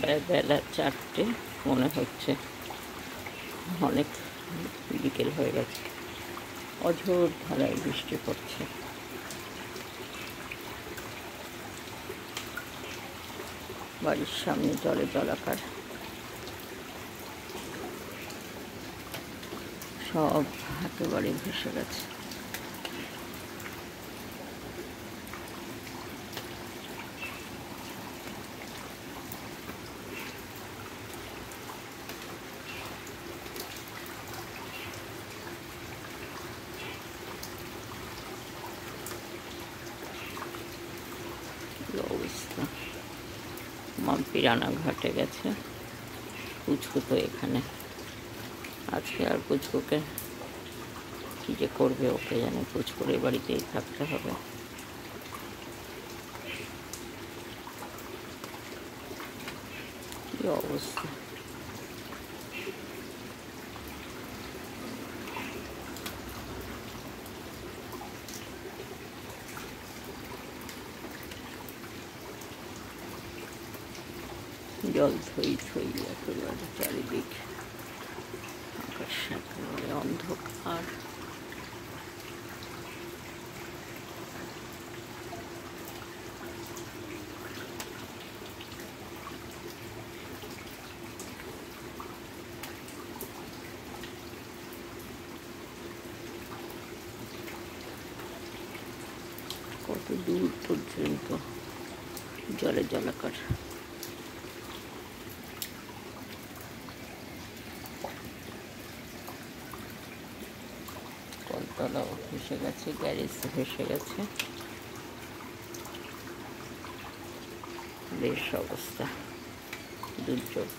বেলা 4টে মনে হচ্ছে, অনেক বিকেল হয়ে গেছে। অঝোর ধারায় বৃষ্টি পড়ছে। বাড়ির সামনে জলে জলাকার, সব একেবারে ভেসে গেছে। অবস্থা। মাম্পি রানাঘাটে গেছে, পুচকু তো এখানে। আজকে আর পুচকুকে কি যে করবে ওকে জানে, পুচকুর এ বাড়িতেই থাকতে হবে। কি অবস্থা। জল থই থই একেবারে চারিদিক, আকাশ একেবারে অন্ধকার। কত দূর পর্যন্ত জলে জলাকার। কলতলাও ভেসে গেছে, গ্যারেজ ভেসে গেছে, বেশ অবস্থা, দুর্যোগ।